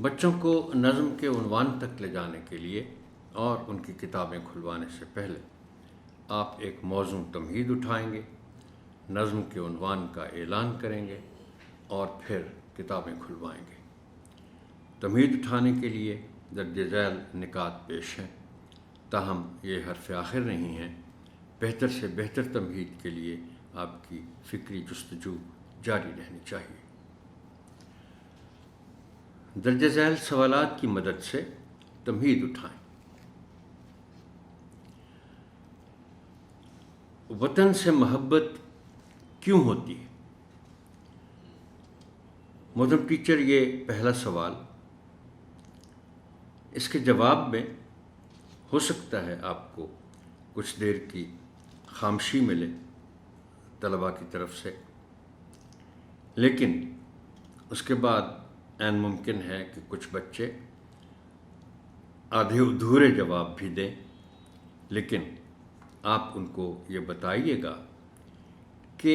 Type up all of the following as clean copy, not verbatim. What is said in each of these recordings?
بچوں کو نظم کے عنوان تک لے جانے کے لیے اور ان کی کتابیں کھلوانے سے پہلے آپ ایک موزوں تمہید اٹھائیں گے، نظم کے عنوان کا اعلان کریں گے اور پھر کتابیں کھلوائیں گے۔ تمہید اٹھانے کے لیے درج ذیل نکات پیش ہیں، تاہم یہ حرف آخر نہیں ہیں۔ بہتر سے بہتر تمہید کے لیے آپ کی فکری جستجو جاری رہنی چاہیے۔ درج ذیل سوالات کی مدد سے تمہید اٹھائیں۔ وطن سے محبت کیوں ہوتی ہے؟ محترم ٹیچر، یہ پہلا سوال، اس کے جواب میں ہو سکتا ہے آپ کو کچھ دیر کی خاموشی ملے طلباء کی طرف سے، لیکن اس کے بعد عین ممکن ہے کہ کچھ بچے آدھے ادھورے جواب بھی دیں، لیکن آپ ان کو یہ بتائیے گا کہ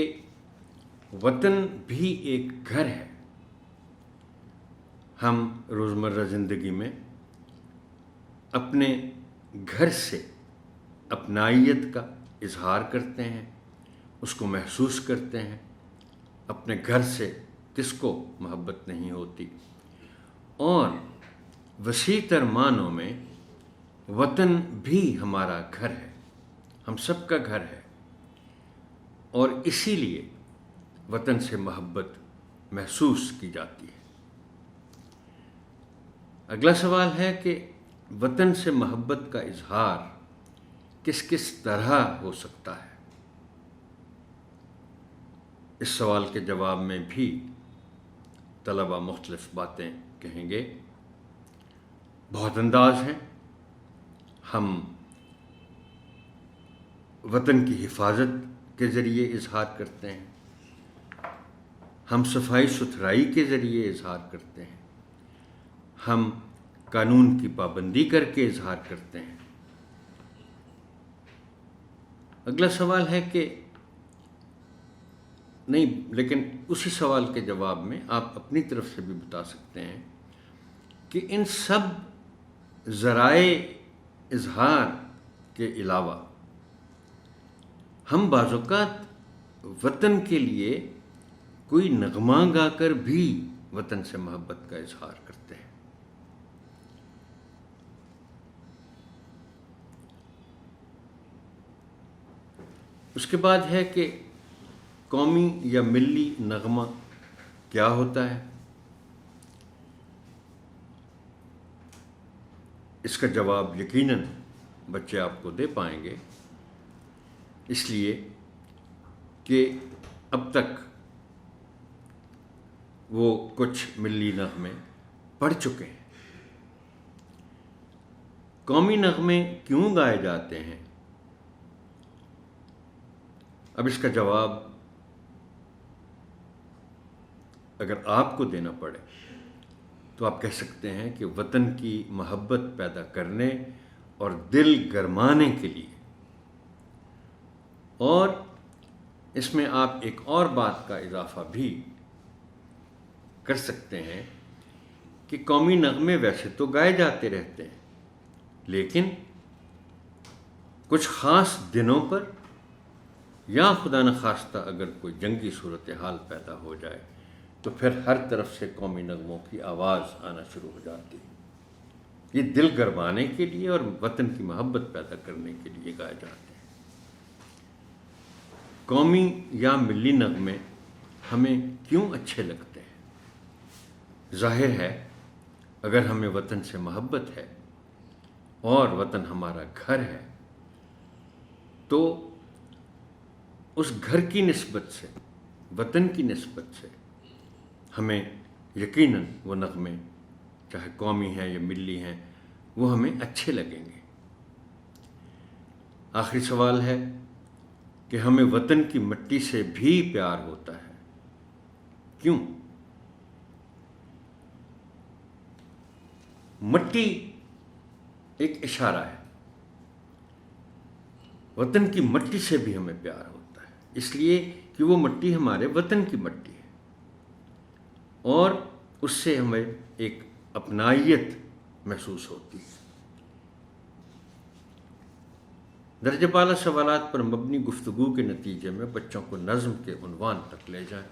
وطن بھی ایک گھر ہے۔ ہم روزمرہ زندگی میں اپنے گھر سے اپنائیت کا اظہار کرتے ہیں، اس کو محسوس کرتے ہیں۔ اپنے گھر سے کس کو محبت نہیں ہوتی؟ اور وسیع تر معنوں میں وطن بھی ہمارا گھر ہے، ہم سب کا گھر ہے، اور اسی لیے وطن سے محبت محسوس کی جاتی ہے۔ اگلا سوال ہے کہ وطن سے محبت کا اظہار کس کس طرح ہو سکتا ہے؟ اس سوال کے جواب میں بھی طلباء مختلف باتیں کہیں گے۔ بہت انداز ہیں۔ ہم وطن کی حفاظت کے ذریعے اظہار کرتے ہیں، ہم صفائی ستھرائی کے ذریعے اظہار کرتے ہیں، ہم قانون کی پابندی کر کے اظہار کرتے ہیں۔ اگلا سوال ہے کہ نہیں، لیکن اسی سوال کے جواب میں آپ اپنی طرف سے بھی بتا سکتے ہیں کہ ان سب ذرائع اظہار کے علاوہ ہم بعض اوقات وطن کے لیے کوئی نغمہ گا کر بھی وطن سے محبت کا اظہار کرتے ہیں۔ اس کے بعد ہے کہ قومی یا ملی نغمہ کیا ہوتا ہے؟ اس کا جواب یقیناً بچے آپ کو دے پائیں گے، اس لیے کہ اب تک وہ کچھ ملی نغمے پڑھ چکے ہیں۔ قومی نغمے کیوں گائے جاتے ہیں؟ اب اس کا جواب اگر آپ کو دینا پڑے تو آپ کہہ سکتے ہیں کہ وطن کی محبت پیدا کرنے اور دل گرمانے کے لیے، اور اس میں آپ ایک اور بات کا اضافہ بھی کر سکتے ہیں کہ قومی نغمے ویسے تو گائے جاتے رہتے ہیں، لیکن کچھ خاص دنوں پر یا خدا نخواستہ اگر کوئی جنگی صورتحال پیدا ہو جائے تو پھر ہر طرف سے قومی نغموں کی آواز آنا شروع ہو جاتی ہے۔ یہ دل گرمانے کے لیے اور وطن کی محبت پیدا کرنے کے لیے گائے جاتے ہیں۔ قومی یا ملی نغمے ہمیں کیوں اچھے لگتے ہیں؟ ظاہر ہے اگر ہمیں وطن سے محبت ہے اور وطن ہمارا گھر ہے تو اس گھر کی نسبت سے، وطن کی نسبت سے ہمیں یقیناً وہ نغمے چاہے قومی ہیں یا ملی ہیں وہ ہمیں اچھے لگیں گے۔ آخری سوال ہے کہ ہمیں وطن کی مٹی سے بھی پیار ہوتا ہے، کیوں؟ مٹی ایک اشارہ ہے، وطن کی مٹی سے بھی ہمیں پیار ہوتا ہے، اس لیے کہ وہ مٹی ہمارے وطن کی مٹی ہے اور اس سے ہمیں ایک اپنائیت محسوس ہوتی ہے۔ درجہ بالا سوالات پر مبنی گفتگو کے نتیجے میں بچوں کو نظم کے عنوان تک لے جائیں۔